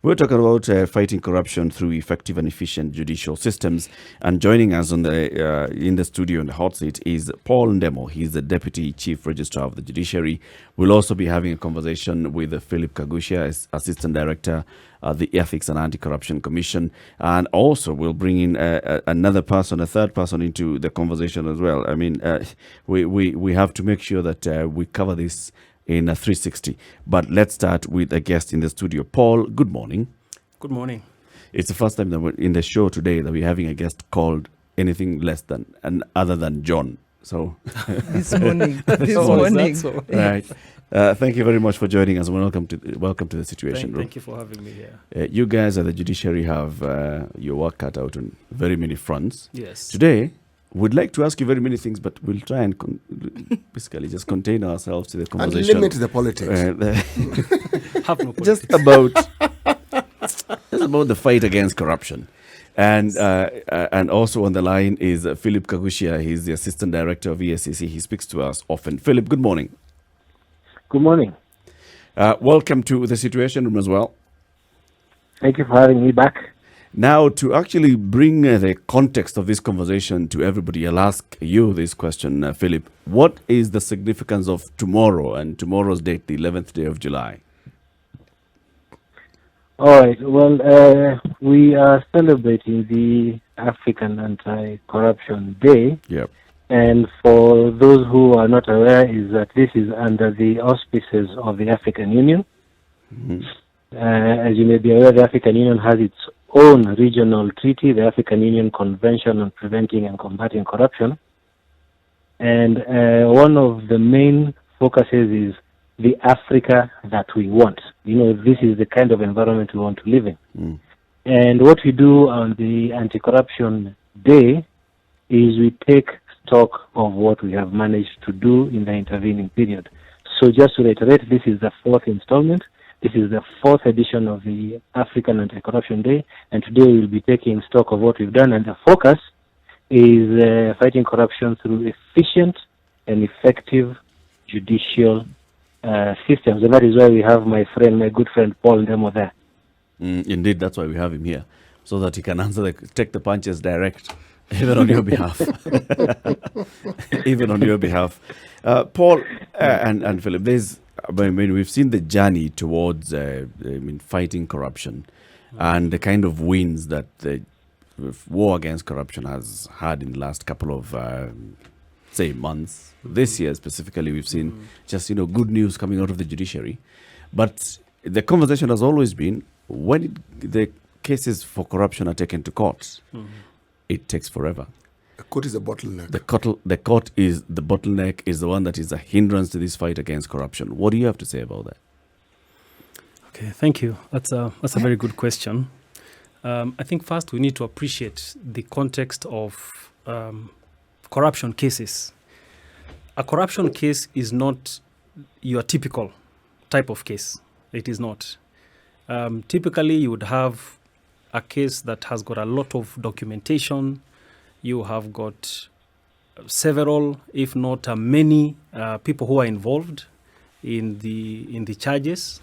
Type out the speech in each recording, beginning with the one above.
We're talking about fighting corruption through effective and efficient judicial systems. And joining us on the in the studio in the hot seat is Paul Ndemo. He's the Deputy Chief Registrar of the Judiciary. We'll also be having a conversation with Philip Kagushia, Assistant Director of the Ethics and Anti-Corruption Commission. And also we'll bring in another person, a third person into the conversation as well. I mean, we have to make sure that we cover this in a 360. But let's start with a guest in the studio. Paul, good morning. Good morning. It's the first time that we're in the show today that we're having a guest called anything less than and other than John. So this morning. So? Right. Thank you very much for joining us. Welcome to the Situation Room. Thank you for having me here. You guys at the Judiciary have your work cut out on very many fronts. Yes. Today, we'd like to ask you very many things, but we'll try and basically just contain ourselves to the conversation. And limit the politics. Have no politics. Just about the fight against corruption. And also on the line is Philip Kagushia. He's the Assistant Director of EACC. He speaks to us often. Philip, good morning. Good morning. Welcome to the Situation Room as well. Thank you for having me back. Now, to actually bring the context of this conversation to everybody, I'll ask you this question, Philip. What is the significance of tomorrow and tomorrow's date, the 11th day of July? All right. Well, we are celebrating the African Anti-Corruption Day. Yep. And for those who are not aware, is that this is under the auspices of the African Union. Mm-hmm. As you may be aware, the African Union has its own regional treaty, the African Union Convention on Preventing and Combating Corruption. And one of the main focuses is the Africa that we want. You know, this is the kind of environment we want to live in. Mm. And what we do on the Anti-Corruption Day is we take stock of what we have managed to do in the intervening period. So just to reiterate, this is the fourth installment. This is the fourth edition of the African Anti-Corruption Day, and today we'll be taking stock of what we've done, and the focus is fighting corruption through efficient and effective judicial systems, and that is why we have my good friend Paul Ndemo there. Indeed, that's why we have him here, so that he can take the punches direct, even on your behalf. Even on your behalf. Paul and Philip, we've seen the journey towards fighting corruption and the kind of wins that the war against corruption has had in the last couple of, months. This year specifically, we've seen just, good news coming out of the judiciary. But the conversation has always been, when the cases for corruption are taken to court, it takes forever. The court is a bottleneck. The court is the bottleneck, is the one that is a hindrance to this fight against corruption. What do you have to say about that? Okay, thank you. That's a very good question. I think first we need to appreciate the context of corruption cases. A corruption case is not your typical type of case. It is not. Typically, you would have a case that has got a lot of documentation. You have got several, if not many, people who are involved in the charges.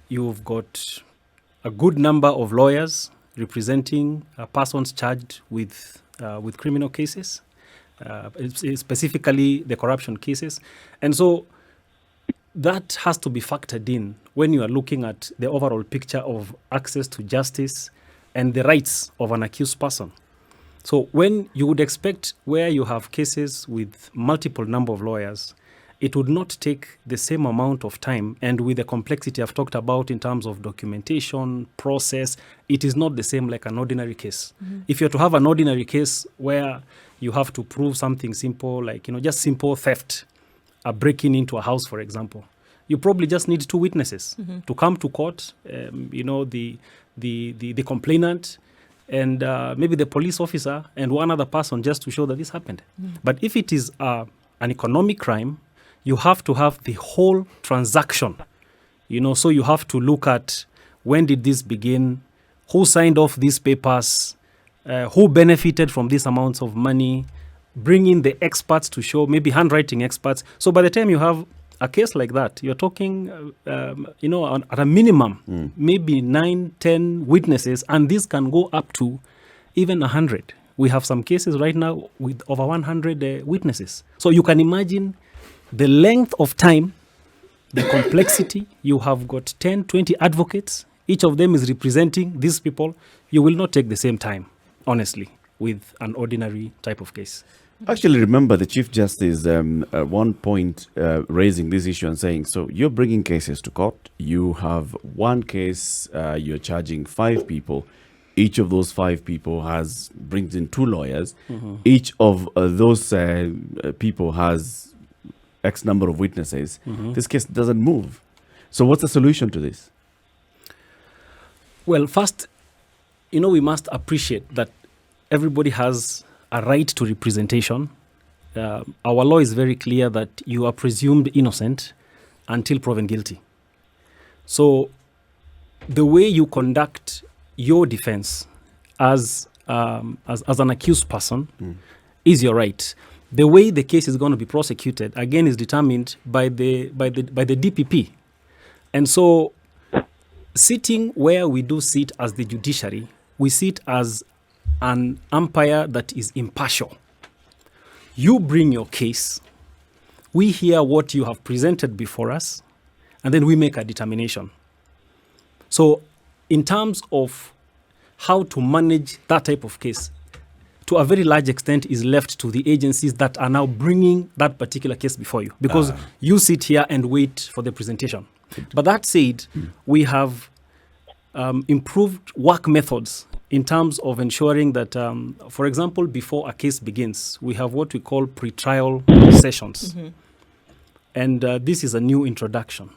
You've got a good number of lawyers representing persons charged with criminal cases, specifically the corruption cases, and so that has to be factored in when you are looking at the overall picture of access to justice and the rights of an accused person. So when you would expect where you have cases with multiple number of lawyers, it would not take the same amount of time, and with the complexity I've talked about in terms of documentation, process, it is not the same like an ordinary case. If you're to have an ordinary case where you have to prove something simple, like, just simple theft, a breaking into a house, for example, you probably just need two witnesses to come to court, the complainant and maybe the police officer and one other person, just to show that this happened. But if it is an economic crime, you have to have the whole transaction, so you have to look at when did this begin, who signed off these papers, who benefited from these amounts of money, bring in the experts to show, maybe handwriting experts. So by the time you have a case like that, you're talking, at a minimum, maybe 9, 10 witnesses, and this can go up to even 100. We have some cases right now with over 100 witnesses. So you can imagine the length of time, the complexity. You have got 10, 20 advocates. Each of them is representing these people. You will not take the same time, honestly, with an ordinary type of case. Actually, remember the Chief Justice at one point raising this issue and saying, so you're bringing cases to court. You have one case, you're charging 5 people. Each of those 5 people brings in 2 lawyers. Each of those people has X number of witnesses. This case doesn't move. So what's the solution to this? Well, first, we must appreciate that everybody has a right to representation. Our law is very clear that you are presumed innocent until proven guilty. So the way you conduct your defense as an accused person is your right. The way the case is going to be prosecuted, again, is determined by the DPP. And so sitting where we do sit as the judiciary, we sit as an umpire that is impartial. You bring your case, we hear what you have presented before us, and then we make a determination. So in terms of how to manage that type of case, to a very large extent is left to the agencies that are now bringing that particular case before you, because you sit here and wait for the presentation. But that said, we have improved work methods in terms of ensuring that, for example, before a case begins, we have what we call pre-trial sessions. And this is a new introduction.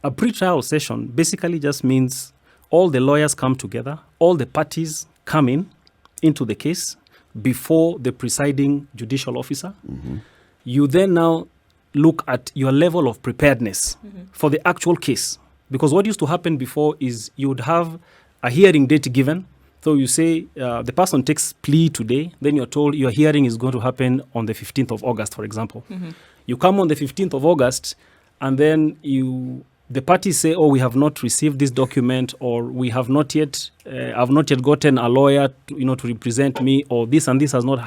A pre-trial session basically just means all the lawyers come together, all the parties come into the case before the presiding judicial officer. You then now look at your level of preparedness for the actual case. Because what used to happen before is you would have a hearing date given. So you say the person takes plea today, then you're told your hearing is going to happen on the 15th of August, for example. You come on the 15th of August, and then the parties say, we have not received this document, or we have not yet, I've not yet gotten a lawyer to represent me, or this and this has not,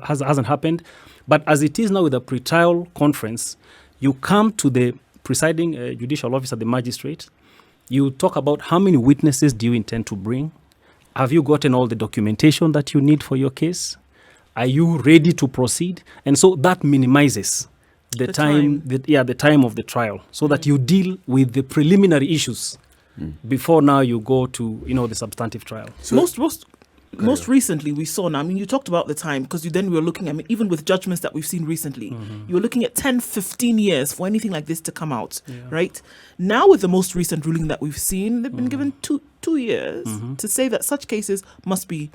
hasn't happened. But as it is now with the pre-trial conference, you come to the presiding judicial officer, the magistrate. You talk about how many witnesses do you intend to bring? Have you gotten all the documentation that you need for your case? Are you ready to proceed? And so that minimizes the time of the trial, so that you deal with the preliminary issues before now you go to the substantive trial. So most recently we saw now, you talked about the time, because then we were looking, even with judgments that we've seen recently, you were looking at 10, 15 years for anything like this to come out, right? Now with the most recent ruling that we've seen, they've been given two years to say that such cases must be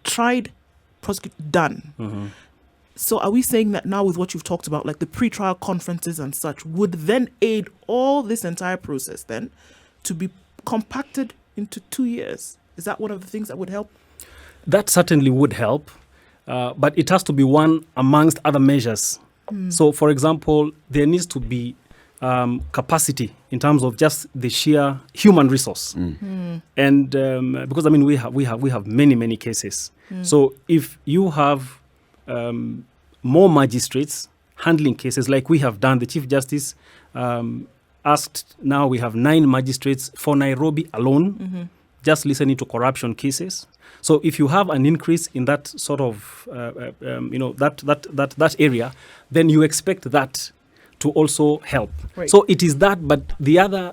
tried, prosecuted, done. So are we saying that now with what you've talked about, like the pre-trial conferences and such, would then aid all this entire process then to be compacted into 2 years? Is that one of the things that would help? That certainly would help, but it has to be one amongst other measures. So, for example, there needs to be capacity in terms of just the sheer human resource, and because we have many cases. So, if you have more magistrates handling cases like we have done, the Chief Justice asked. Now we have 9 magistrates for Nairobi alone. Just listening to corruption cases. So if you have an increase in that sort of, that area, then you expect that to also help. Right. So it is that, but the other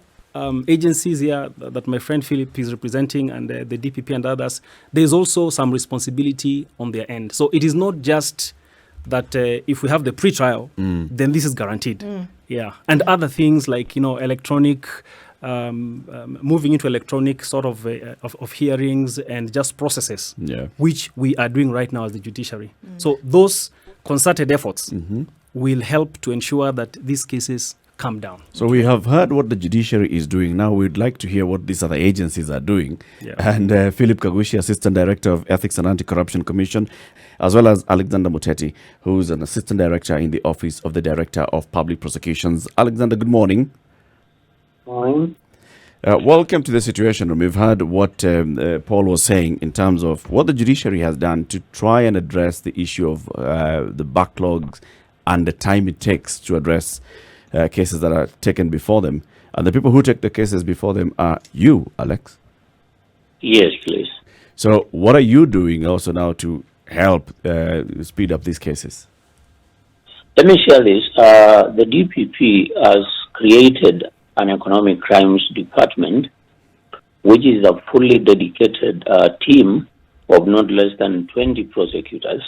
agencies here that my friend Philip is representing, and the DPP and others, there's also some responsibility on their end. So it is not just that if we have the pre-trial, then this is guaranteed. Yeah, and other things like electronic. Moving into electronic sort of hearings and just processes, which we are doing right now as the judiciary. So those concerted efforts will help to ensure that these cases come down. So we have heard what the judiciary is doing. Now we'd like to hear what these other agencies are doing. Yeah. And Philip Kagushi, Assistant Director of Ethics and Anti-Corruption Commission, as well as Alexander Muteti, who's an Assistant Director in the Office of the Director of Public Prosecutions. Alexander, good morning. Morning. Welcome to the Situation Room. We've heard what Paul was saying in terms of what the judiciary has done to try and address the issue of the backlogs and the time it takes to address cases that are taken before them. And the people who take the cases before them are you, Alex. Yes, please. So what are you doing also now to help speed up these cases? Let me share this. The DPP has created an economic crimes department, which is a fully dedicated team of not less than 20 prosecutors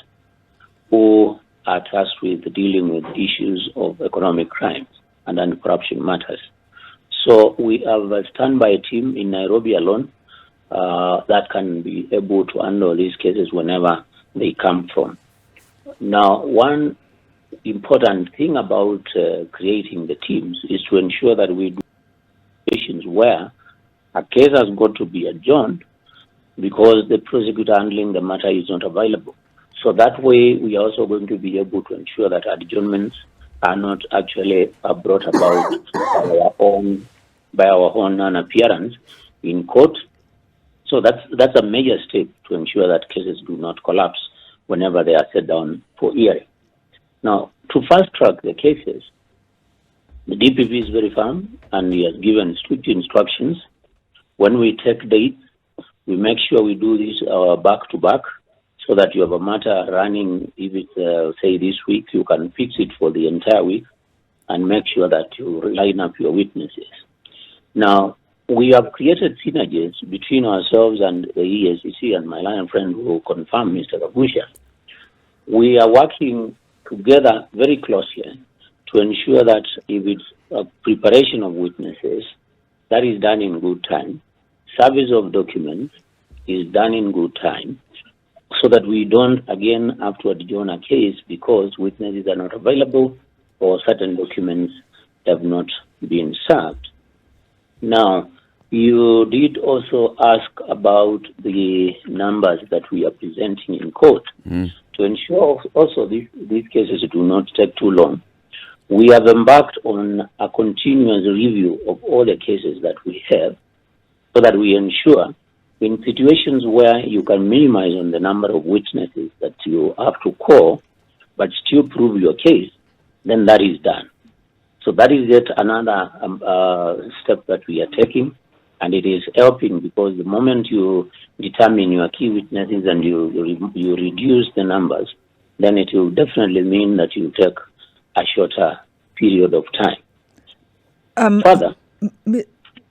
who are tasked with dealing with issues of economic crimes and anti-corruption matters. So we have a standby team in Nairobi alone that can be able to handle these cases whenever they come from. Now, one important thing about creating the teams is to ensure that we do situations where a case has got to be adjourned because the prosecutor handling the matter is not available. So that way, we are also going to be able to ensure that adjournments are not actually brought about by our own non-appearance in court. So that's a major step to ensure that cases do not collapse whenever they are set down for hearing. Now, to fast-track the cases, the DPP is very firm and he has given strict instructions. When we take dates, we make sure we do this back-to-back so that you have a matter running. If it's, say, this week, you can fix it for the entire week and make sure that you line up your witnesses. Now, we have created synergies between ourselves and the EACC, and my lion friend who confirmed, Mr. Kabusha. We are working together very closely to ensure that if it's a preparation of witnesses, that is done in good time. Service of documents is done in good time, so that we don't again have to adjourn a case because witnesses are not available or certain documents have not been served. Now, you did also ask about the numbers that we are presenting in court. To ensure also these cases do not take too long, we have embarked on a continuous review of all the cases that we have so that we ensure in situations where you can minimize on the number of witnesses that you have to call but still prove your case, then that is done. So that is yet another step that we are taking, and it is helping because the moment you determine your key witnesses and you reduce the numbers, then it will definitely mean that you take a shorter period of time. Further,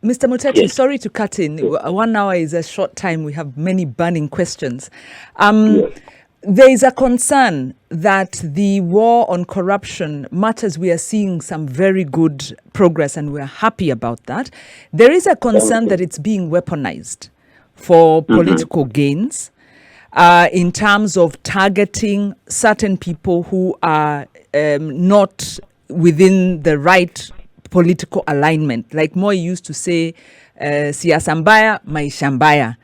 Mr. Muteti, yes. Sorry to cut in. Yes. 1 hour is a short time. We have many burning questions. Yes. There is a concern that the war on corruption matters. We are seeing some very good progress and we're happy about that. There is a concern that it's being weaponized for political gains in terms of targeting certain people who are not within the right political alignment. Like Moi used to say, siasa mbaya, maisha mbaya.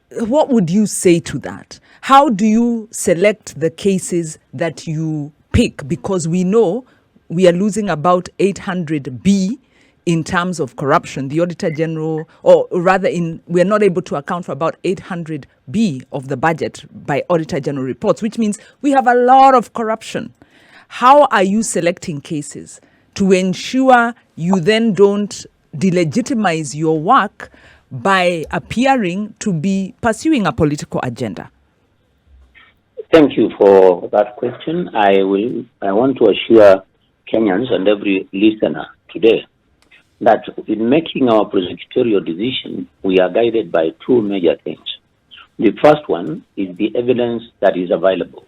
What would you say to that? How do you select the cases that you pick? Because we know we are losing about 800 B in terms of corruption. The Auditor General, or rather we are not able to account for about 800 B of the budget by Auditor General reports, which means we have a lot of corruption. How are you selecting cases to ensure you then don't delegitimize your work by appearing to be pursuing a political agenda? Thank you for that question. I want to assure Kenyans and every listener today that in making our prosecutorial decision, we are guided by two major things. The first one is the evidence that is available,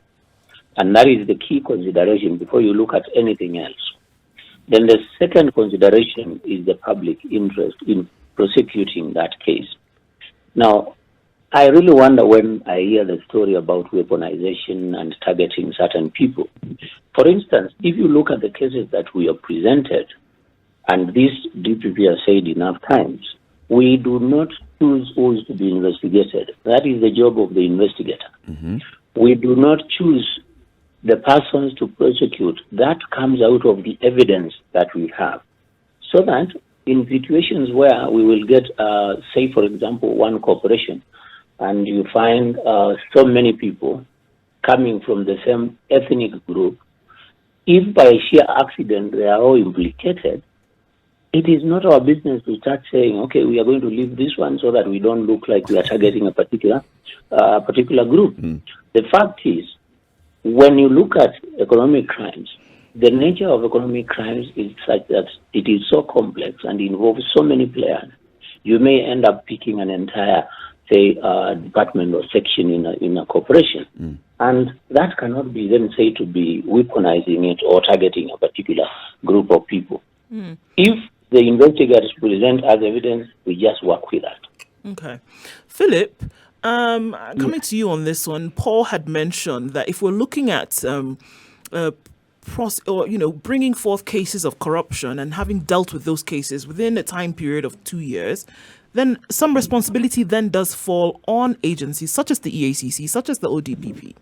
and that is the key consideration before you look at anything else. Then the second consideration is the public interest in prosecuting that case. Now, I really wonder when I hear the story about weaponization and targeting certain people. For instance, if you look at the cases that we have presented, and this DPP has said enough times, we do not choose who is to be investigated. That is the job of the investigator. We do not choose the persons to prosecute. That comes out of the evidence that we have. So that in situations where we will get, say, for example, one corporation, and you find so many people coming from the same ethnic group, if by sheer accident they are all implicated, it is not our business to start saying, okay, we are going to leave this one so that we don't look like we are targeting a particular group. The fact is, when you look at economic crimes, the nature of economic crimes is such that it is so complex and involves so many players. You may end up picking an entire, say, department or section in a corporation. And that cannot be then said to be weaponizing it or targeting a particular group of people. If the investigators present as evidence, we just work with that. Okay. Philip, coming to you on this one, Paul had mentioned that if we're looking at bringing forth cases of corruption and having dealt with those cases within a time period of 2 years, then some responsibility then does fall on agencies such as the EACC, such as the ODPP.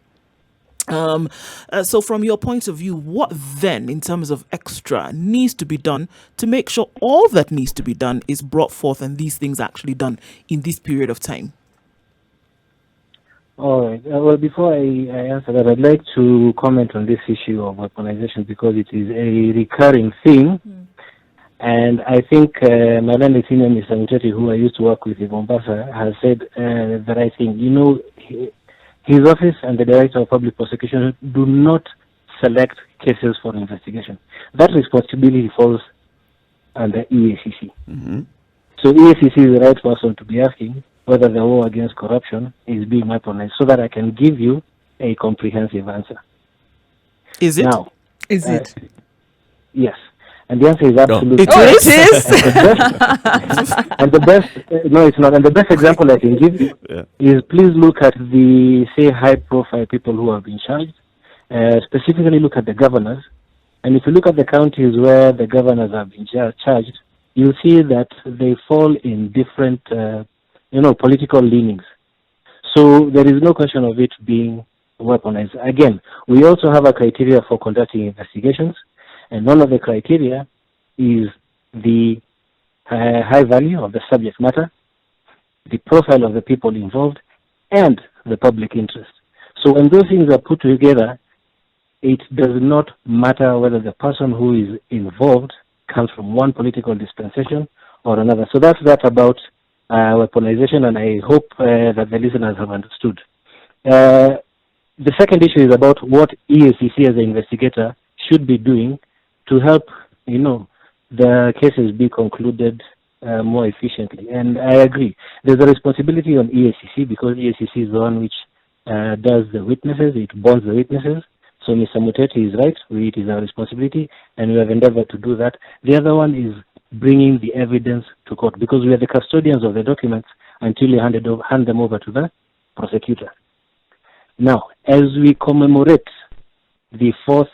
So from your point of view, what then in terms of extra needs to be done to make sure all that needs to be done is brought forth and these things actually done in this period of time? All right. Well, before I answer that, I'd like to comment on this issue of weaponization because it is a recurring thing. And I think my landed senior, Mr. Muteti, who I used to work with in Mombasa, has said the right thing. You know, his office and the Director of Public Prosecution do not select cases for investigation. That responsibility falls under EACC. So EACC is the right person to be asking whether the war against corruption is being weaponized so that I can give you a comprehensive answer. Is it? Now, Is it? Yes. And the answer is absolutely. It is? And the best, no, it's not. And the best example I can give you is please look at the, say, high-profile people who have been charged. Specifically look at the governors. And if you look at the counties where the governors have been charged, you'll see that they fall in different, political leanings. So there is no question of it being weaponized. Again, we also have a criteria for conducting investigations. And one of the criteria is the high value of the subject matter, the profile of the people involved, and the public interest. So when those things are put together, it does not matter whether the person who is involved comes from one political dispensation or another. So that's that about weaponization, and I hope that the listeners have understood. The second issue is about what EACC as an investigator should be doing to help, the cases be concluded more efficiently. And I agree. There's a responsibility on EACC because EACC is the one which does the witnesses, it bonds the witnesses. So Mr. Muteti is right, it is our responsibility, and we have endeavored to do that. The other one is bringing the evidence to court because we are the custodians of the documents until you hand them over to the prosecutor. Now, as we commemorate the 4th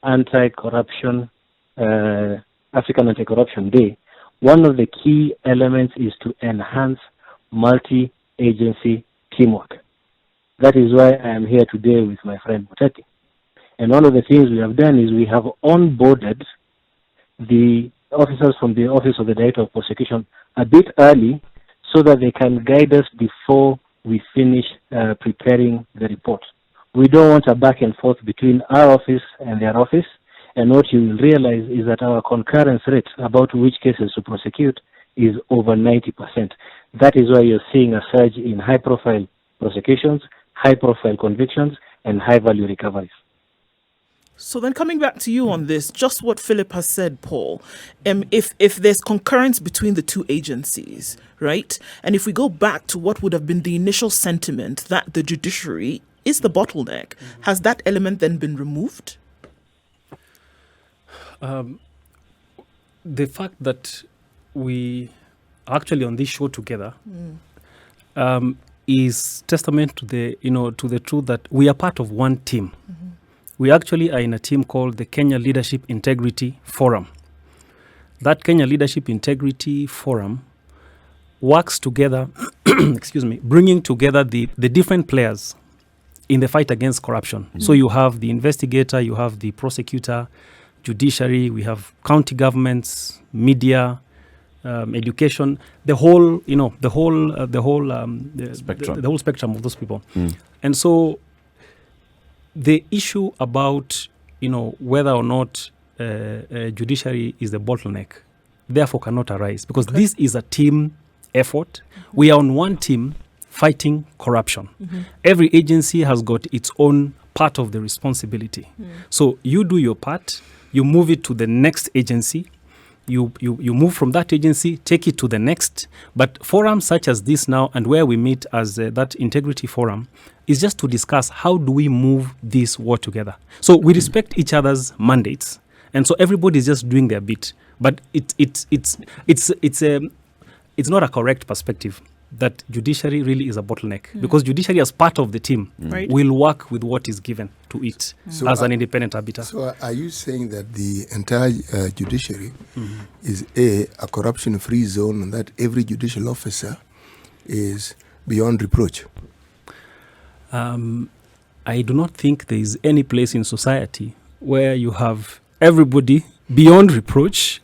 Anti-Corruption African Anti-Corruption Day, one of the key elements is to enhance multi-agency teamwork. That is why I am here today with my friend Muteti. And one of the things we have done is we have onboarded the officers from the Office of the Director of Prosecution a bit early so that they can guide us before we finish preparing the report. We don't want a back and forth between our office and their office. And what you will realize is that our concurrence rate about which cases to prosecute is over 90%. That is why you're seeing a surge in high-profile prosecutions, high-profile convictions, and high-value recoveries. So then coming back to you on this, just what Philip has said, Paul, if there's concurrence between the two agencies, right, and if we go back to what would have been the initial sentiment that the judiciary is the bottleneck, has that element then been removed? The fact that we are actually on this show together is testament to the truth that we are part of one team. We actually are in a team called the Kenya Leadership Integrity Forum. That Kenya Leadership Integrity Forum works together, bringing together the different players in the fight against corruption. So you have the investigator, you have the prosecutor, judiciary, we have county governments, media, education, the whole spectrum of those people. And so the issue about whether or not judiciary is the bottleneck therefore cannot arise, because this is a team effort. We are on one team fighting corruption. Every agency has got its own part of the responsibility. So you do your part, you move it to the next agency, you move from that agency, take it to the next. But forums such as this now, and where we meet as that integrity forum, is just to discuss how do we move this war together. So we respect each other's mandates, and so everybody is just doing their bit. But it's not a correct perspective that judiciary really is a bottleneck, because judiciary as part of the team will work with what is given to it as an independent arbiter. So are you saying that the entire judiciary is a corruption-free zone, and that every judicial officer is beyond reproach? I do not think there is any place in society where you have everybody beyond reproach.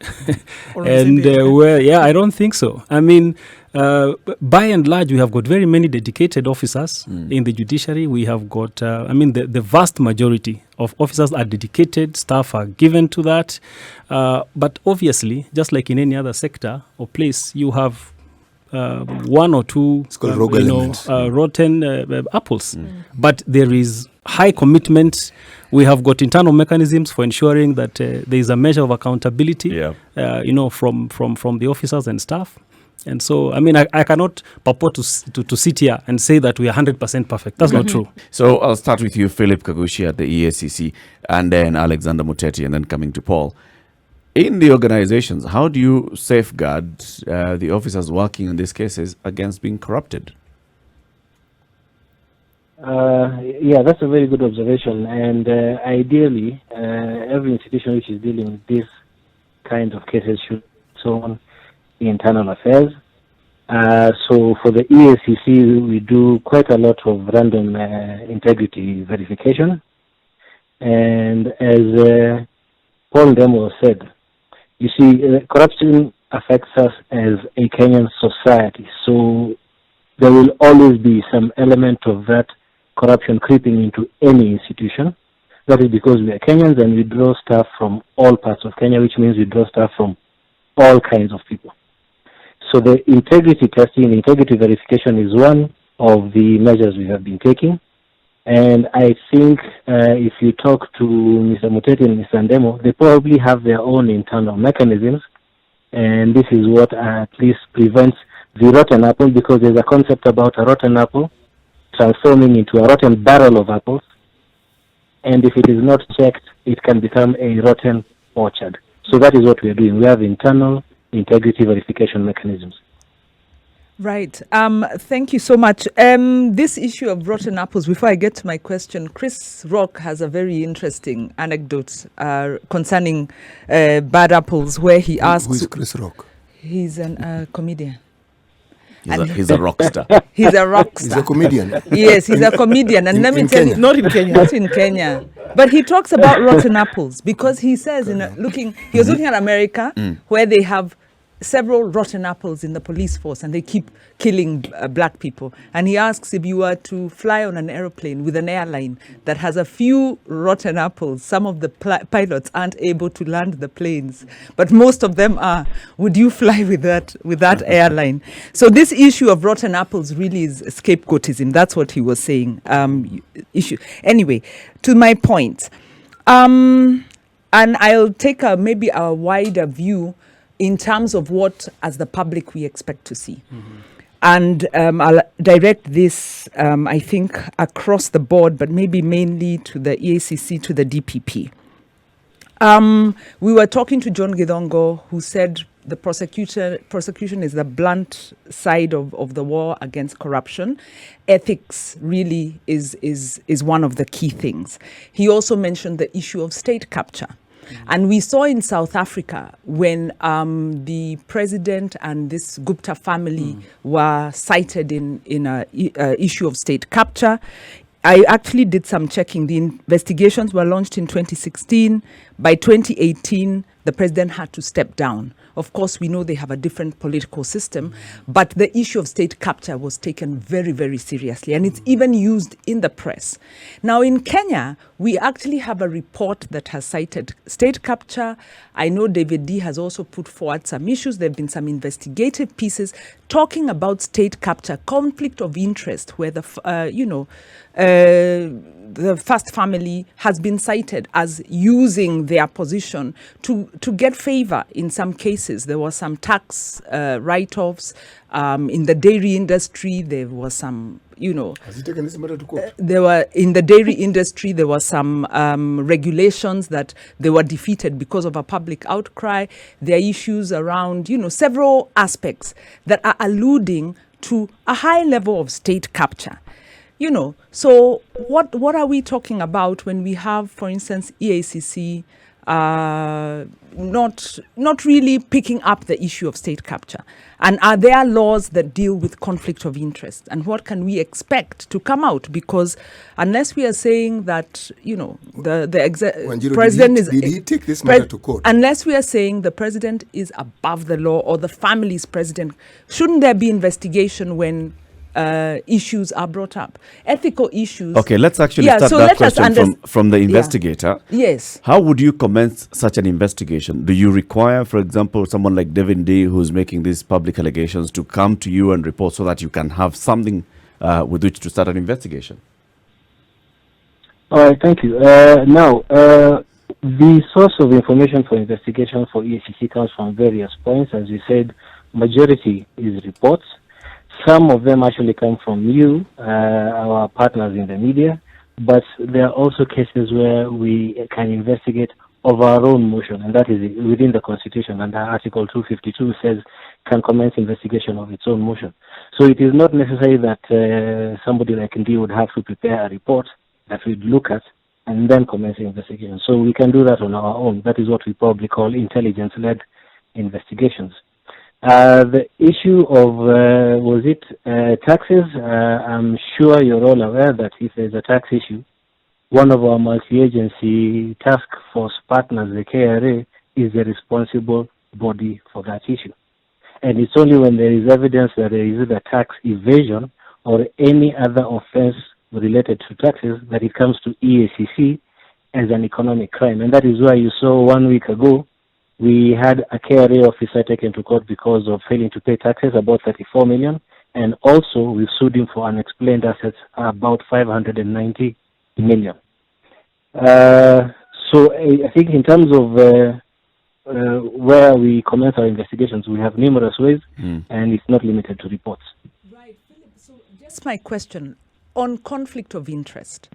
And I don't think so. I mean, by and large, we have got very many dedicated officers in the judiciary. We have got, the vast majority of officers are dedicated, staff are given to that. But obviously, just like in any other sector or place, you have one or two rotten apples. But there is high commitment. We have got internal mechanisms for ensuring that there is a measure of accountability, from the officers and staff. And so, I cannot purport to sit here and say that we are 100% perfect. That's not true. So I'll start with you, Philip Kagushi at the EACC, and then Alexander Muteti, and then coming to Paul. In the organizations, how do you safeguard the officers working on these cases against being corrupted? That's a very good observation. And ideally, every institution which is dealing with this kind of cases should on internal affairs. So for the EACC, we do quite a lot of random integrity verification. And as Paul Ndemo said, you see, corruption affects us as a Kenyan society. So there will always be some element of that corruption creeping into any institution. That is because we are Kenyans and we draw staff from all parts of Kenya, which means we draw staff from all kinds of people. So the integrity testing, the integrity verification is one of the measures we have been taking. And I think if you talk to Mr. Muteti and Mr. Ndemo, they probably have their own internal mechanisms. And this is what at least prevents the rotten apple, because there's a concept about a rotten apple transforming into a rotten barrel of apples. And if it is not checked, it can become a rotten orchard. So that is what we are doing. We have internal integrity verification mechanisms. Right. Thank you so much. This issue of rotten apples, before I get to my question, Chris Rock has a very interesting anecdote concerning bad apples, where he asks... Who is Chris Rock? He's a comedian. He's a rock star. He's a rock star. He's a comedian. Yes, he's a comedian. And let me tell you, Not in Kenya. not in Kenya. But he talks about rotten apples because he says, he was looking at America, where they have several rotten apples in the police force and they keep killing black people. And he asks, if you were to fly on an aeroplane with an airline that has a few rotten apples, some of the pilots aren't able to land the planes, but most of them are. Would you fly with that airline? So this issue of rotten apples really is scapegoatism. That's what he was saying. Anyway, to my point, and I'll take maybe a wider view in terms of what, as the public, we expect to see. And I'll direct this, I think, across the board, but maybe mainly to the EACC, to the DPP. We were talking to John Githongo, who said the prosecution is the blunt side of the war against corruption. Ethics really is one of the key things. He also mentioned the issue of state capture. And we saw in South Africa when the president and this Gupta family were cited in a issue of state capture. I actually did some checking. The investigations were launched in 2016. By 2018, the president had to step down. Of course, we know they have a different political system, but the issue of state capture was taken very, very seriously, and it's even used in the press. Now, in Kenya, we actually have a report that has cited state capture. I know David D has also put forward some issues. There have been some investigative pieces talking about state capture, conflict of interest, where the first family has been cited as using their position to get favor in some cases. There was some tax write-offs in the dairy industry. There was some, Has he taken this matter to court? in the dairy industry, there were some regulations that they were defeated because of a public outcry. There are issues around, several aspects that are alluding to a high level of state capture. So what are we talking about when we have, for instance, EACC not really picking up the issue of state capture? And are there laws that deal with conflict of interest? And what can we expect to come out? Because unless we are saying that, the president did he take this matter to court? Unless we are saying the president is above the law or the family's president, shouldn't there be investigation when issues are brought up, ethical issues? Okay, let's actually start that question from the investigator. Yeah. Yes. How would you commence such an investigation? Do you require, for example, someone like Devin D, who's making these public allegations, to come to you and report so that you can have something with which to start an investigation? All right, thank you. Now, the source of information for investigation for EACC comes from various points. As you said, majority is reports. Some of them actually come from you, our partners in the media, but there are also cases where we can investigate of our own motion, and that is within the Constitution. And Article 252 says can commence investigation of its own motion. So it is not necessary that somebody like D would have to prepare a report that we'd look at and then commence the investigation. So we can do that on our own. That is what we probably call intelligence-led investigations. The issue of, was it taxes? I'm sure you're all aware that if there's a tax issue, one of our multi-agency task force partners, the KRA, is the responsible body for that issue. And it's only when there is evidence that there is either tax evasion or any other offense related to taxes that it comes to EACC as an economic crime. And that is why you saw 1 week ago, we had a KRA officer taken to court because of failing to pay taxes, about 34 million. And also, we sued him for unexplained assets, about 590 million. So I think in terms of where we commence our investigations, we have numerous ways, and it's not limited to reports. Right, Philip. So just my question on conflict of interest.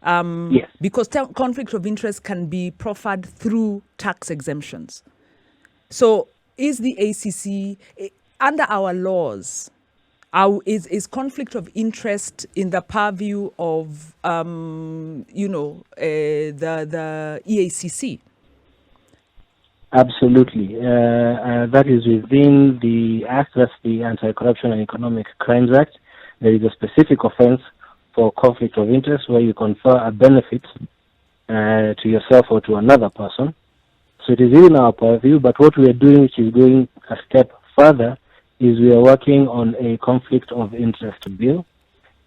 Yes. Because conflict of interest can be proffered through tax exemptions. So is the ACC, under our laws, is conflict of interest in the purview of, the EACC? Absolutely. That is within the Act, that's the Anti-Corruption and Economic Crimes Act. There is a specific offense for conflict of interest where you confer a benefit to yourself or to another person. So it is in our purview, but what we are doing, which is going a step further, is we are working on a conflict of interest bill.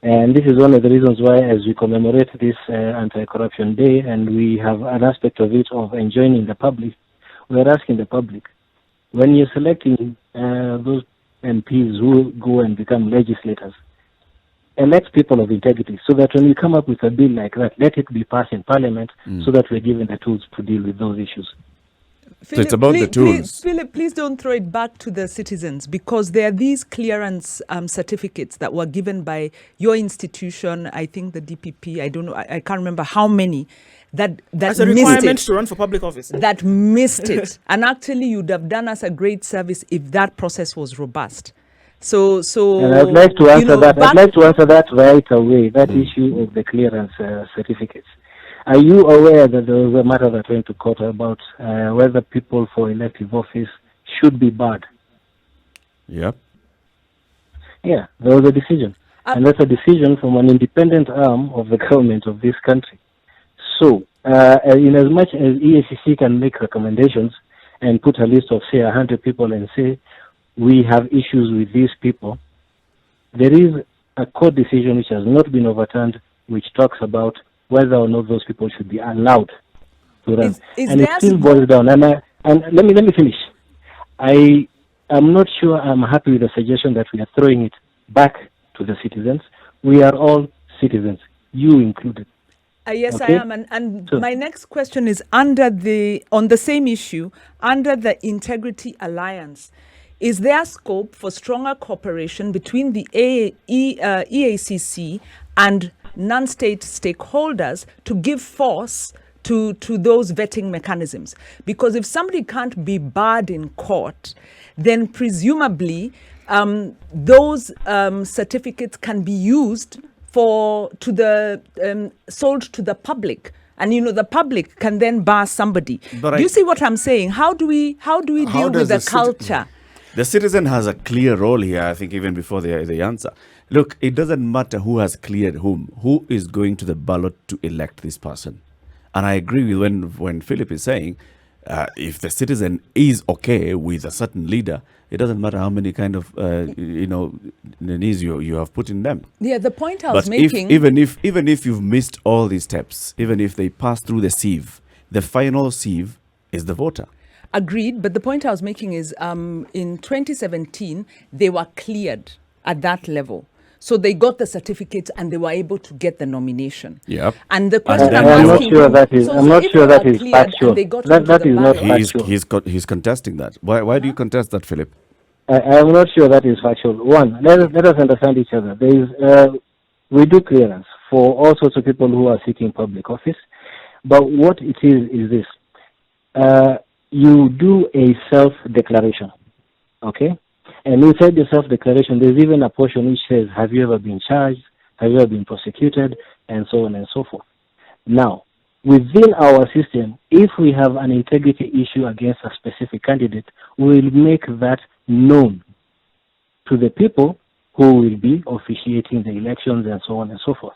And this is one of the reasons why, as we commemorate this Anti-Corruption Day, and we have an aspect of it of enjoining the public, we are asking the public, when you're selecting those MPs who go and become legislators, elect people of integrity, so that when we come up with a bill like that, let it be passed in Parliament, so that we're given the tools to deal with those issues. So it's about the tools. Philip, please don't throw it back to the citizens, because there are these clearance certificates that were given by your institution, I think the DPP, I don't know, I can't remember how many, that As a missed requirement it. to run for public office. That missed it. And actually, you'd have done us a great service if that process was robust. So And I'd like to answer that. I'd like to answer that right away. That issue of the clearance certificates. Are you aware that there was a matter that went to court about whether people for elective office should be barred? Yep. Yeah, there was a decision. And that's a decision from an independent arm of the government of this country. So, in as much as EACC can make recommendations and put a list of, say, 100 people and say, we have issues with these people, there is a court decision which has not been overturned, which talks about whether or not those people should be allowed to run. And it still boils down. And let me finish. I am not sure I'm happy with the suggestion that we are throwing it back to the citizens. We are all citizens, you included. Yes, Okay? I am. And so, my next question is on the same issue, under the Integrity Alliance, is there scope for stronger cooperation between the EACC and non-state stakeholders to give force to those vetting mechanisms? Because if somebody can't be barred in court, then presumably those certificates can be used sold to the public, and the public can then bar somebody. Do you see what I'm saying? How do we deal with the culture? The citizen has a clear role here, I think, even before they answer. Look, it doesn't matter who has cleared whom. Who is going to the ballot to elect this person? And I agree with when Philip is saying, if the citizen is okay with a certain leader, it doesn't matter how many kind of knees you have put in them. Yeah, the point I was making. Even if you've missed all these steps, even if they pass through the sieve, the final sieve is the voter. Agreed, but the point I was making is in 2017, they were cleared at that level. So they got the certificates and they were able to get the nomination. Yep. And the question I'm not sure that is factual. That is not factual. He's contesting that. Why do you contest that, Philip? I am not sure that is factual. One, let us understand each other. We do clearance for all sorts of people who are seeking public office. But what it is this. You do a self-declaration, okay? And inside the self-declaration, there's even a portion which says, have you ever been charged? Have you ever been prosecuted? And so on and so forth. Now, within our system, if we have an integrity issue against a specific candidate, we'll make that known to the people who will be officiating the elections and so on and so forth.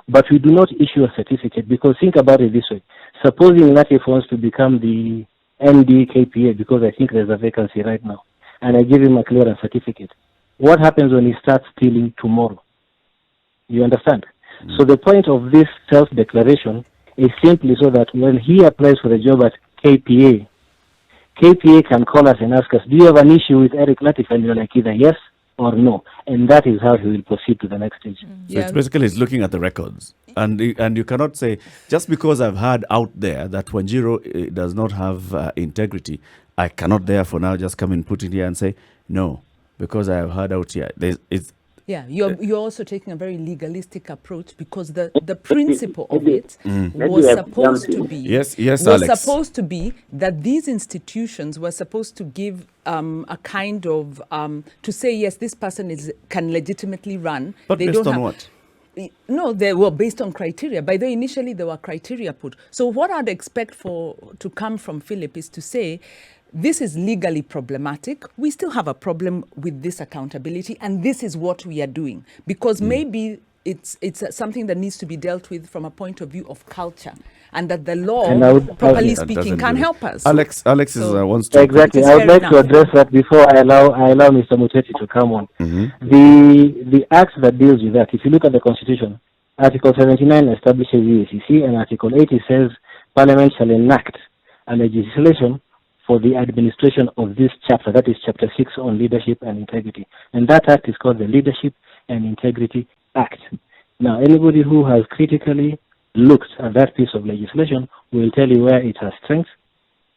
But we do not issue a certificate, because think about it this way. Supposing Latif wants to become the MD KPA, because I think there's a vacancy right now, and I give him a clearance certificate. What happens when he starts stealing tomorrow? You understand? Mm-hmm. So the point of this self-declaration is simply so that when he applies for a job at KPA can call us and ask us, do you have an issue with Eric Latif? And you're like, either yes or no. And that is how he will proceed to the next stage. So it's basically he's looking at the records. And you cannot say, just because I've heard out there that Wanjiru does not have integrity, I cannot therefore now just come and put it here and say, no, because I have heard out here. You're also taking a very legalistic approach, because the principle of it was supposed to be supposed to be that these institutions were supposed to give a kind of to say, yes, this person can legitimately run. But they based don't on have, what? No, they were based on criteria. By the way, initially there were criteria put. So what I'd expect to come from Philip is to say, this is legally problematic. We still have a problem with this accountability, and this is what we are doing. Because maybe it's something that needs to be dealt with from a point of view of culture, and that the law, properly speaking, can help us. Alex wants to... Exactly. I would like to address that before I allow Mr. Muteti to come on. Mm-hmm. The act that deals with that, if you look at the Constitution, Article 79 establishes EACC, and Article 80 says Parliament shall enact a legislation for the administration of this chapter, that is Chapter 6 on leadership and integrity. And that act is called the Leadership and Integrity Act. Now, anybody who has critically looked at that piece of legislation will tell you where it has strengths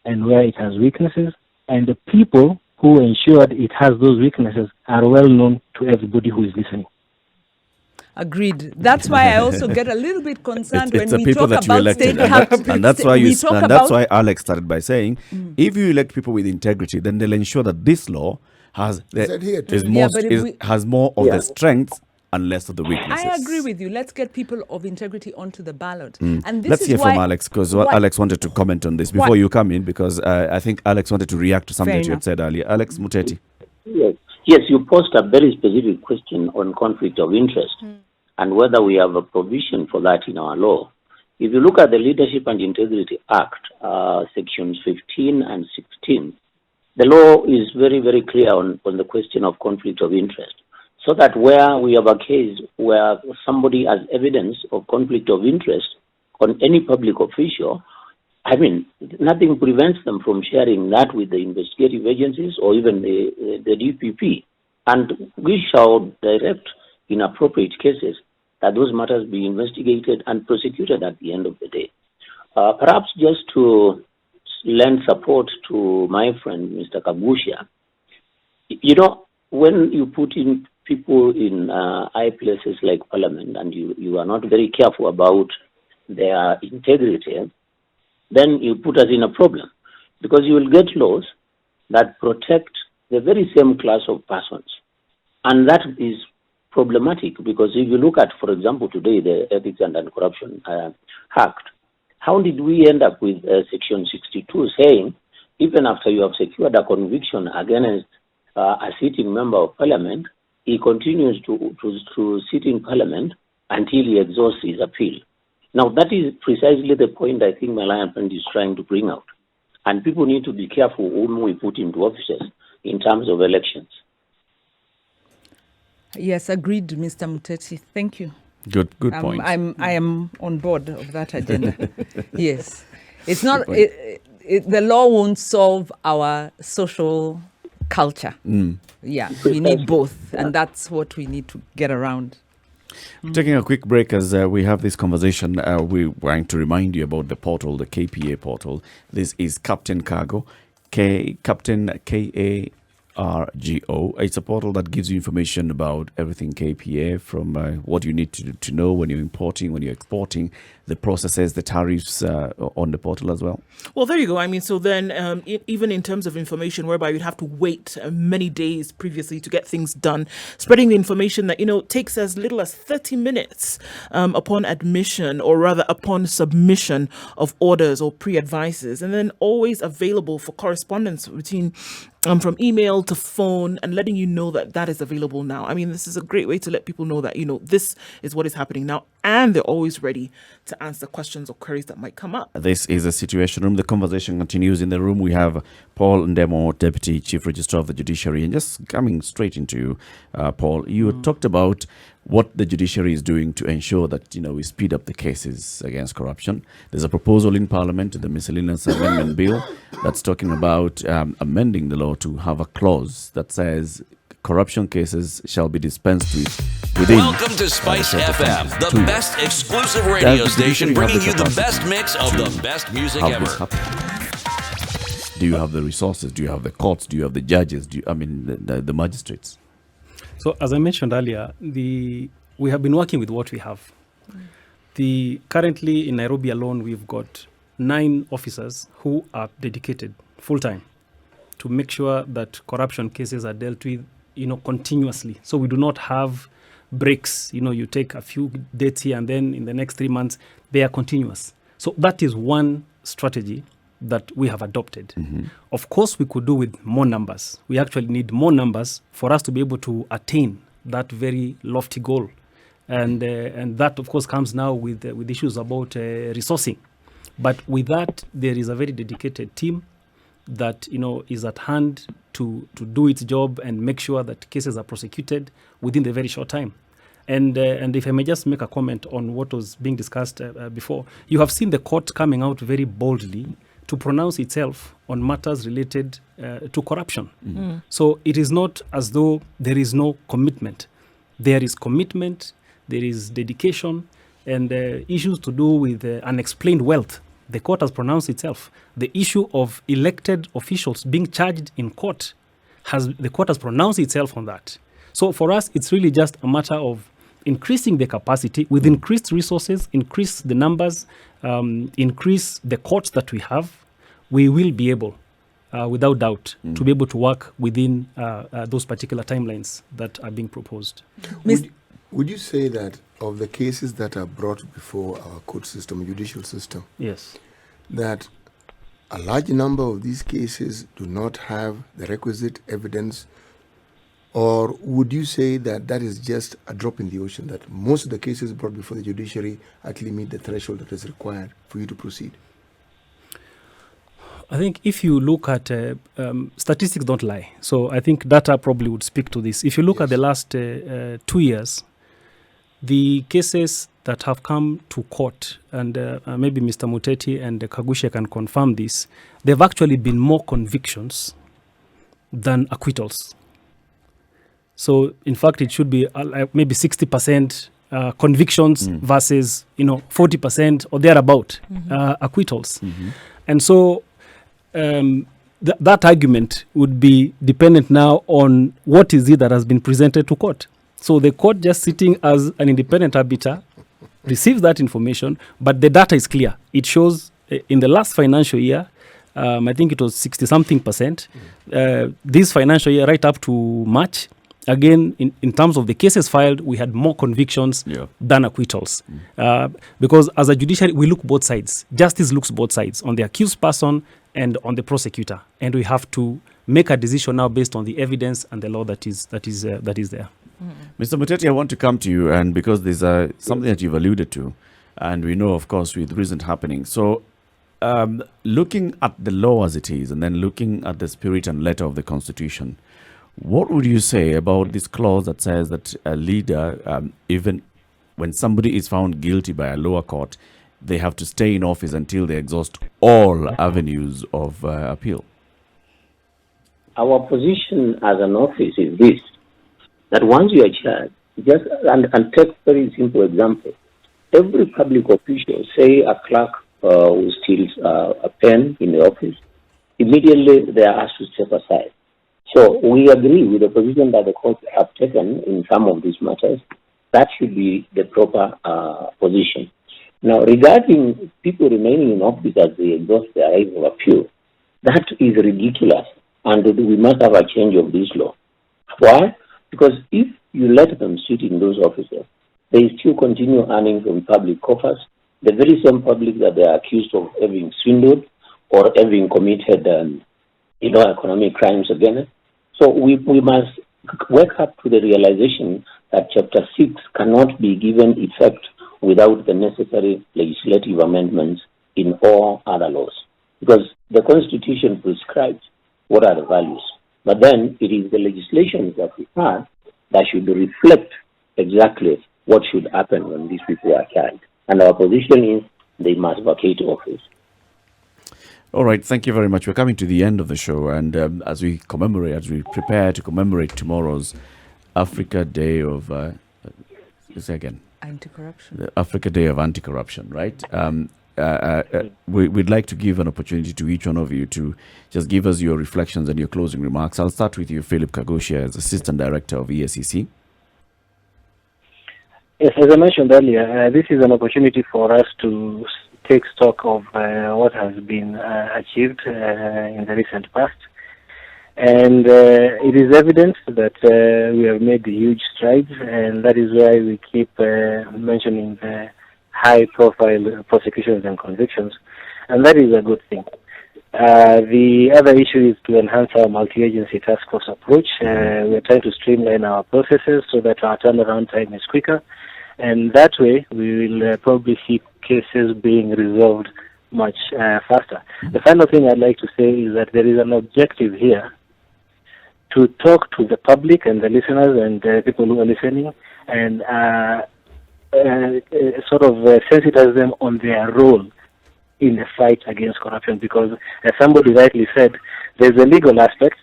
and where it has weaknesses, and the people who ensured it has those weaknesses are well known to everybody who is listening. Agreed. That's why I also get a little bit concerned It's when the we people talk that you about elected, state and, capitals. and that's why We you talk and that's about- why Alex started by saying, if you elect people with integrity, then they'll ensure that this law has adhered to is it. more, Yeah, but if is, we- has more of the strengths and less of the weaknesses. I agree with you. Let's get people of integrity onto the ballot. And this Let's is hear why from Alex, because why- Alex wanted to comment on this before Why- you come in, because I think Alex wanted to react to something Fair that you had enough. said earlier. Alex Muteti. Yes, you posed a very specific question on conflict of interest and whether we have a provision for that in our law. If you look at the Leadership and Integrity Act, sections 15 and 16, the law is very, very clear on the question of conflict of interest. So that where we have a case where somebody has evidence of conflict of interest on any public official, I mean, nothing prevents them from sharing that with the investigative agencies or even the DPP. And we shall direct in appropriate cases that those matters be investigated and prosecuted at the end of the day. Perhaps just to lend support to my friend, Mr. Kagusha, you know, when you put in people in high places like Parliament and you are not very careful about their integrity, then you put us in a problem, because you will get laws that protect the very same class of persons. And that is problematic, because if you look at, for example, today, the Ethics and Anti-Corruption Act, how did we end up with Section 62 saying, even after you have secured a conviction against a sitting member of Parliament, he continues to sit in Parliament until he exhausts his appeal? Now, that is precisely the point I think my lion friend is trying to bring out. And people need to be careful whom we put into offices in terms of elections. Yes, agreed, Mr. Muteti. Thank you. Good point. I am on board of that agenda. Yes. It's not, the law won't solve our social culture. Yeah, we need both. And that's what we need to get around. Taking a quick break as we have this conversation, we're going to remind you about the portal, the KPA portal. This is Captain Cargo, Captain KARGO. It's a portal that gives you information about everything KPA, from what you need to know when you're importing, when you're exporting, the processes, the tariffs on the portal as well. Well, there you go. I mean, so then even in terms of information whereby you'd have to wait many days previously to get things done, spreading the information that, takes as little as 30 minutes upon admission, or rather upon submission of orders or pre-advices, and then always available for correspondence between from email to phone, and letting you know that is available now. I mean, this is a great way to let people know that, this is what is happening now, and they're always ready to answer questions or queries that might come up. This is a Situation Room. The conversation continues. In the room, we have Paul Ndemo, Deputy Chief Registrar of the Judiciary. And just coming straight into you, Paul, you talked about what the judiciary is doing to ensure that, we speed up the cases against corruption. There's a proposal in Parliament, the Miscellaneous Amendment Bill, that's talking about amending the law to have a clause that says corruption cases shall be dispensed with within. Welcome to Spice FM, the best exclusive radio station, bringing you the best mix of the best music ever. Do you have the resources? Do you have the courts? Do you have the judges? The magistrates? So, as I mentioned earlier, we have been working with what we have. Currently in Nairobi alone, we've got 9 officers who are dedicated full-time to make sure that corruption cases are dealt with, continuously. So we do not have breaks. You take a few dates here and then in the next 3 months, they are continuous. So that is one strategy that we have adopted. Of course, we could do with more numbers. We actually need more numbers for us to be able to attain that very lofty goal. And that, of course, comes now with issues about resourcing. But with that, there is a very dedicated team that is at hand to do its job and make sure that cases are prosecuted within the very short time. And if I may just make a comment on what was being discussed before, you have seen the court coming out very boldly to pronounce itself on matters related to corruption. So it is not as though there is no commitment. There is commitment, there is dedication, and issues to do with unexplained wealth The court has pronounced itself. The issue of elected officials being charged in court, the court has pronounced itself on that. So for us, it's really just a matter of increasing the capacity with increased resources, increase the numbers, increase the courts that we have. We will be able, without doubt, to be able to work within those particular timelines that are being proposed. Would you say that of the cases that are brought before our court system, judicial system, Yes. that a large number of these cases do not have the requisite evidence? Or would you say that that is just a drop in the ocean, that most of the cases brought before the judiciary actually meet the threshold that is required for you to proceed? I think if you look at statistics don't lie. So I think data probably would speak to this. If you look at the last 2 years, the cases that have come to court, and maybe Mr. Muteti and Kagusha can confirm this, there have actually been more convictions than acquittals. So in fact, it should be maybe 60% convictions versus 40% or thereabout acquittals. And so that argument would be dependent now on what is it that has been presented to court. So the court, just sitting as an independent arbiter, receives that information, but the data is clear. It shows in the last financial year, I think it was 60-something%. This financial year, right up to March, again, in terms of the cases filed, we had more convictions than acquittals. Because as a judiciary, we look both sides. Justice looks both sides, on the accused person and on the prosecutor. And we have to make a decision now based on the evidence and the law that is there. Mr. Muteti, I want to come to you, and because there's something that you've alluded to, and we know, of course, with recent happenings. So looking at the law as it is, and then looking at the spirit and letter of the Constitution, what would you say about this clause that says that a leader, even when somebody is found guilty by a lower court, they have to stay in office until they exhaust all avenues of appeal? Our position as an office is this, that once you are charged, and take very simple example, every public official, say a clerk who steals a pen in the office, immediately they are asked to step aside. So we agree with the position that the courts have taken in some of these matters. That should be the proper position. Now, regarding people remaining in office as they exhaust their right of appeal, that is ridiculous, and we must have a change of this law. Why? Because if you let them sit in those offices, they still continue earning from public coffers, the very same public that they are accused of having swindled or having committed economic crimes against. So we must wake up to the realization that Chapter 6 cannot be given effect without the necessary legislative amendments in all other laws. Because the Constitution prescribes what are the values. But then it is the legislation that we have that should reflect exactly what should happen when these people are charged. And our position is they must vacate office. All right, thank you very much. We're coming to the end of the show, and as we prepare to commemorate tomorrow's Africa Day of Anti-corruption. The Africa Day of Anti-Corruption, right? We'd like to give an opportunity to each one of you to just give us your reflections and your closing remarks. I'll start with you, Philip Kagusha, as Assistant Director of EACC. Yes, as I mentioned earlier, this is an opportunity for us to take stock of what has been achieved in the recent past. And it is evident that we have made huge strides, and that is why we keep mentioning the high-profile prosecutions and convictions, and that is a good thing. The other issue is to enhance our multi-agency task force approach. We are trying to streamline our processes so that our turnaround time is quicker, and that way we will probably see cases being resolved much faster. The final thing I'd like to say is that there is an objective here to talk to the public and the listeners and the people who are listening and sort of sensitize them on their role in the fight against corruption, because as somebody rightly said, there's a legal aspect,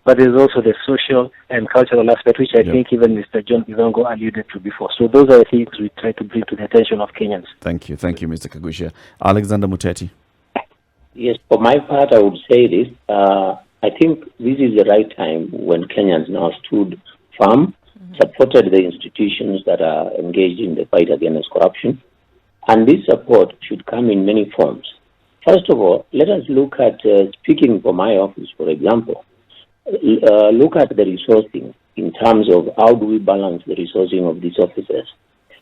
but there's also the social and cultural aspect, which I think even Mr. John Bizongo alluded to before. So those are the things we try to bring to the attention of Kenyans. Thank you, Mr. Kagusha. Alexander Muteti. Yes, for my part, I would say this. I think this is the right time when Kenyans now stood firm, supported the institutions that are engaged in the fight against corruption. And this support should come in many forms. First of all, let us look at, speaking for my office, for example, look at the resourcing in terms of how do we balance the resourcing of these officers.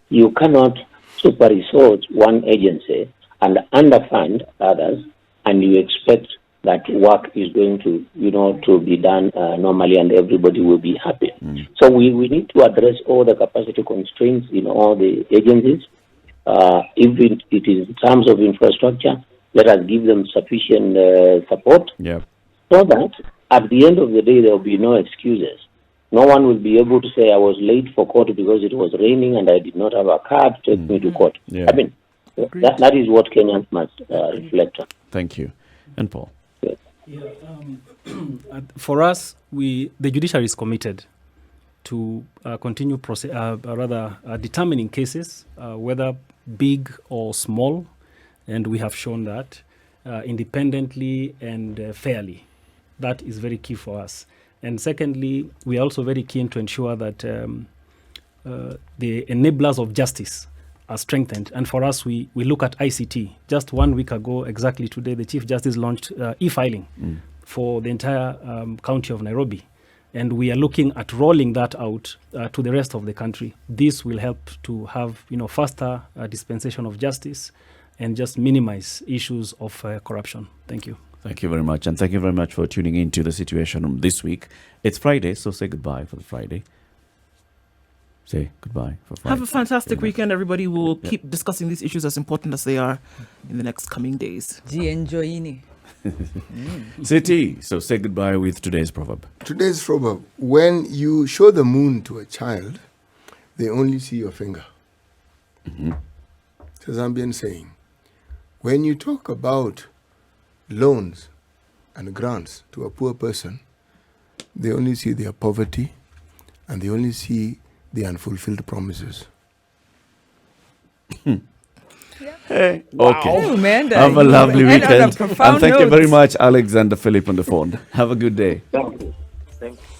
You cannot super-resource one agency and underfund others, and you expect that work is going to, to be done normally and everybody will be happy. So we need to address all the capacity constraints in all the agencies. If it is in terms of infrastructure, let us give them sufficient support so that at the end of the day, there will be no excuses. No one will be able to say, I was late for court because it was raining and I did not have a car to take me to court. I mean, that is what Kenyans must reflect on. Thank you. And Paul? For us, the judiciary is committed to continue determining cases, whether big or small, and we have shown that independently and fairly. That is very key for us. And secondly, we are also very keen to ensure that the enablers of justice are strengthened. And for us, we look at ICT. Just 1 week ago, exactly today, the Chief Justice launched e-filing for the entire county of Nairobi. And we are looking at rolling that out to the rest of the country. This will help to have faster dispensation of justice and just minimize issues of corruption. Thank you. Thank you very much. And thank you very much for tuning in to the Situation this week. It's Friday, so say goodbye for the Friday. Say goodbye for Friday. Have a fantastic weekend, everybody. We'll keep discussing these issues as important as they are in the next coming days. City, so say goodbye with today's proverb. Today's proverb: when you show the moon to a child, they only see your finger. It's a Zambian saying. When you talk about loans and grants to a poor person, they only see their poverty and they only see the unfulfilled promises. Hey, Wow. okay. Oh, man, Have a lovely end on a weekend. profound And thank you note. very much, Alexander Philip, on the phone. Have a good day. Thank you. Thank you.